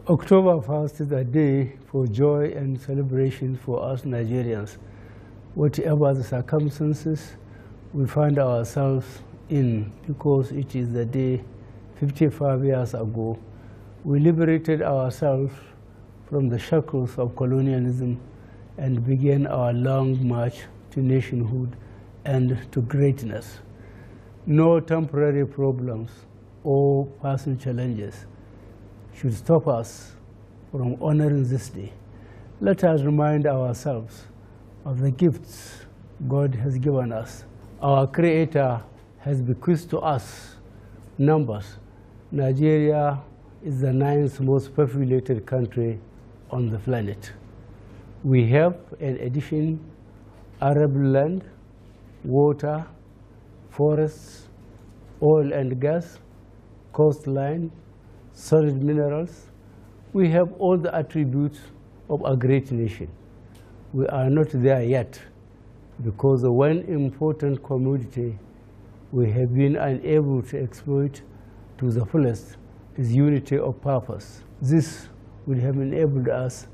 October 1st is a day for joy and celebration for us Nigerians. Whatever the circumstances we find ourselves in, because it is the day 55 years ago we liberated ourselves from the shackles of colonialism and began our long march to nationhood and to greatness. No temporary problems or personal challenges should stop us from honoring this day. Let us remind ourselves of the gifts God has given us. Our Creator has bequeathed to us numbers. Nigeria is the 9th most populated country on the planet. We have, in addition, arable land, water, forests, oil and gas, coastline, solid minerals. We have all the attributes of a great nation. We are not there yet because the one important commodity we have been unable to exploit to the fullest is unity of purpose. This would have enabled us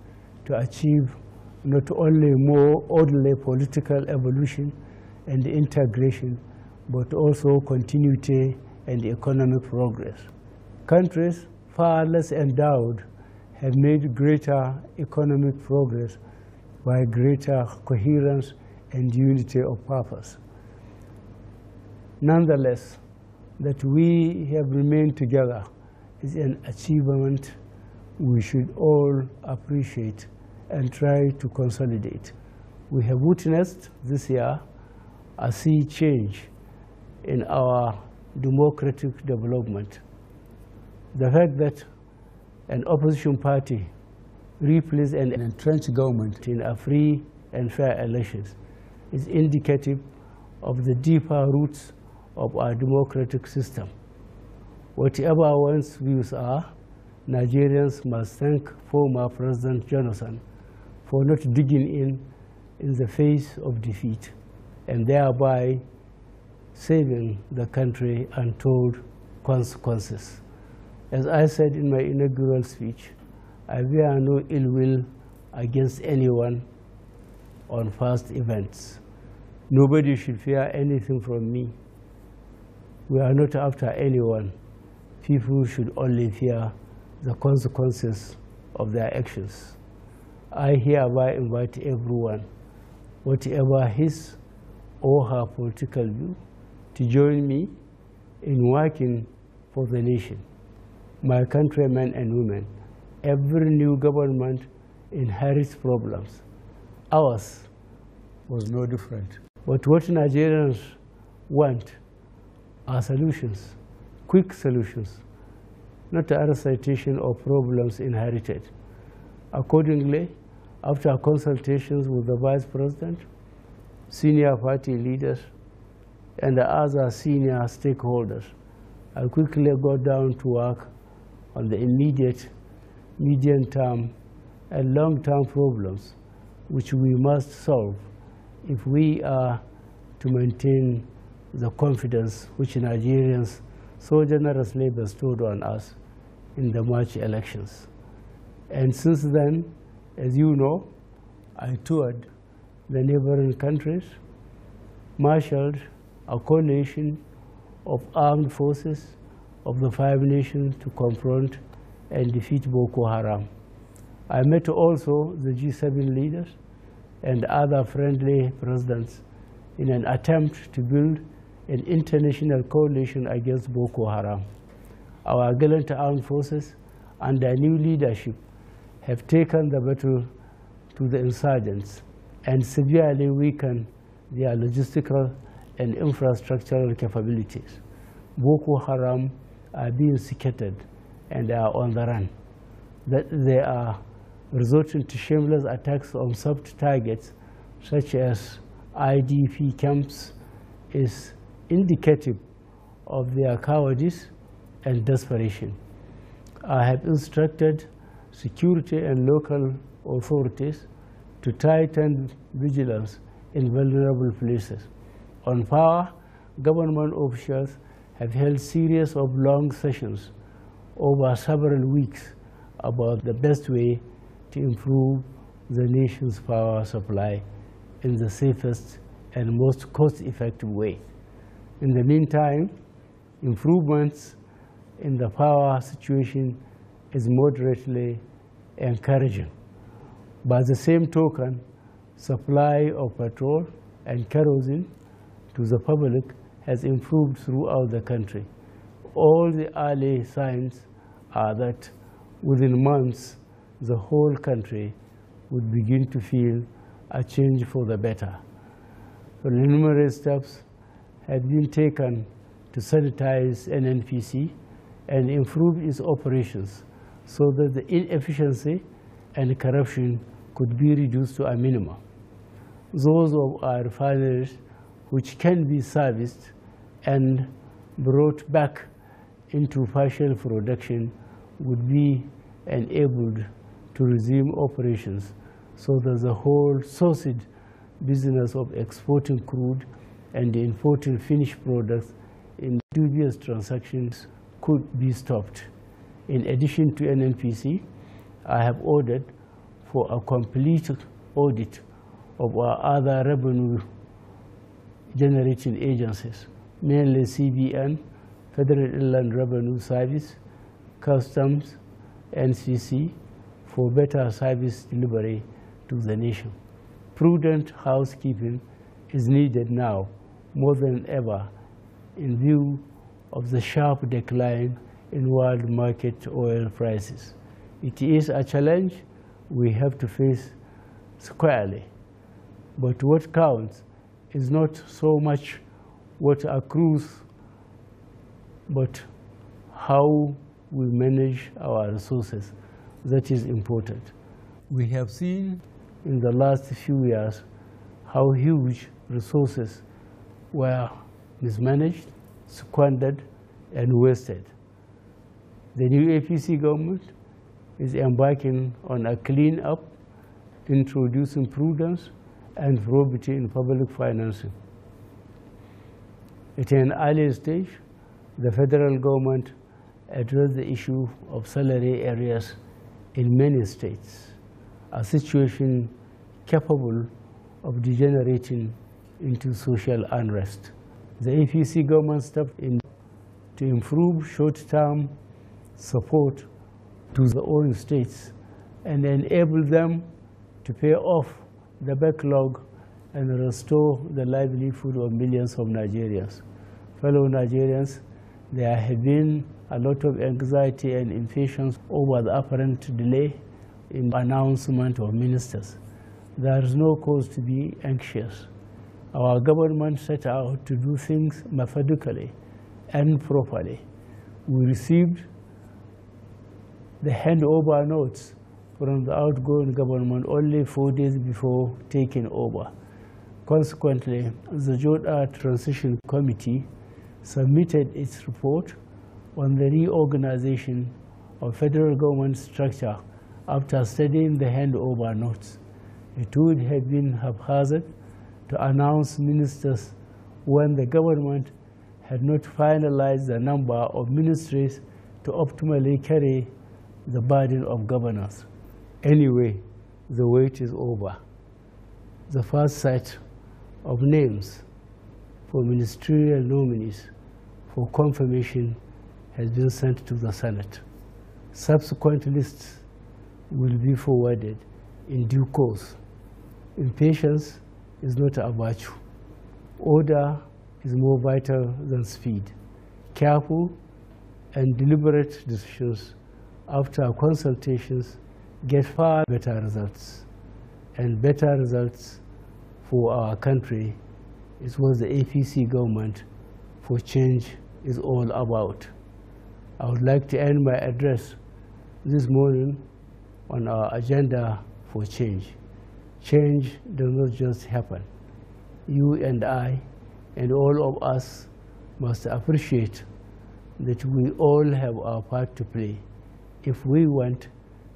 to achieve not only more orderly political evolution and integration, but also continuity and economic progress. Countries far less endowed have made greater economic progress by greater coherence and unity of purpose. Nonetheless, that we have remained together is an achievement we should all appreciate and try to consolidate. We have witnessed this year a sea change in our democratic development. The fact that an opposition party replaced an entrenched government in a free and fair elections is indicative of the deeper roots of our democratic system. Whatever one's views are, Nigerians must thank former President Jonathan for not digging in the face of defeat and thereby saving the country untold consequences. As I said in my inaugural speech, I bear no ill will against anyone on past events. Nobody should fear anything from me. We are not after anyone. People should only fear the consequences of their actions. I hereby invite everyone, whatever his or her political view, to join me in working for the nation. My countrymen and women, every new government inherits problems. Ours was no different. But what Nigerians want are solutions, quick solutions, not a recitation of problems inherited. Accordingly, after consultations with the Vice President, senior party leaders, and the other senior stakeholders, I quickly got down to work on the immediate, medium-term, and long-term problems which we must solve if we are to maintain the confidence which Nigerians so generously bestowed on us in the March elections. And since then, as you know, I toured the neighboring countries, marshaled a coalition of armed forces of the 5 nations to confront and defeat Boko Haram. I met also the G7 leaders and other friendly presidents in an attempt to build an international coalition against Boko Haram. Our gallant armed forces, under new leadership, have taken the battle to the insurgents and severely weakened their logistical and infrastructural capabilities. Boko Haram are being scattered and are on the run. That they are resorting to shameless attacks on soft targets such as IDP camps is indicative of their cowardice and desperation. I have instructed security and local authorities to tighten vigilance in vulnerable places. On power, government officials have held series of long sessions over several weeks about the best way to improve the nation's power supply in the safest and most cost-effective way. In the meantime, improvements in the power situation is moderately encouraging. By the same token, supply of petrol and kerosene to the public has improved throughout the country. All the early signs are that within months, the whole country would begin to feel a change for the better. Numerous steps have been taken to sanitize NNPC and improve its operations so that the inefficiency and corruption could be reduced to a minimum. Those of our refineries which can be serviced and brought back into partial production would be enabled to resume operations so that the whole sausage business of exporting crude and importing finished products in dubious transactions could be stopped. In addition to NNPC, I have ordered for a complete audit of our other revenue-generating agencies, mainly CBN, Federal Inland Revenue Service, Customs, NCC, for better service delivery to the nation. Prudent housekeeping is needed now more than ever in view of the sharp decline in world market oil prices. It is a challenge we have to face squarely. But what counts is not so much what accrues, but how we manage our resources. That is important. We have seen in the last few years how huge resources were mismanaged, squandered, and wasted. The new APC government is embarking on a clean-up, introducing prudence and probity in public financing. At an early stage, the federal government addressed the issue of salary arrears in many states, a situation capable of degenerating into social unrest. The APC government stepped in to improve short-term support to the oil states and enable them to pay off the backlog and restore the livelihood of millions of Nigerians. Fellow Nigerians, there have been a lot of anxiety and impatience over the apparent delay in announcement of ministers. There is no cause to be anxious. Our government set out to do things methodically and properly. We received the handover notes from the outgoing government only 4 days before taking over. Consequently, the Joda Transition Committee submitted its report on the reorganization of federal government structure after studying the handover notes. It would have been haphazard to announce ministers when the government had not finalized the number of ministries to optimally carry the burden of governance. Anyway, the wait is over. The first set of names for ministerial nominees for confirmation has been sent to the Senate. Subsequent lists will be forwarded in due course. Impatience is not a virtue. Order is more vital than speed. Careful and deliberate decisions after consultations get far better results. And better results for our country is what the APC government for change is all about. I would like to end my address this morning on our agenda for change. Change does not just happen. You and I and all of us must appreciate that we all have our part to play if we want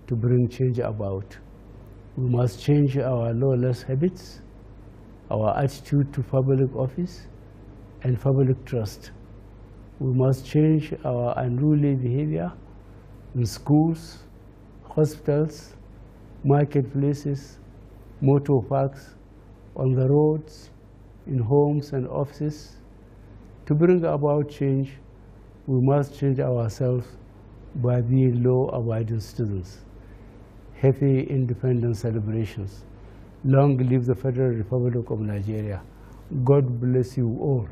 to bring change about. We must change our lawless habits, our attitude to public office and public trust. We must change our unruly behavior in schools, hospitals, marketplaces, motor parks, on the roads, in homes and offices. To bring about change, we must change ourselves by being law-abiding citizens. Happy Independence celebrations. Long live the Federal Republic of Nigeria. God bless you all.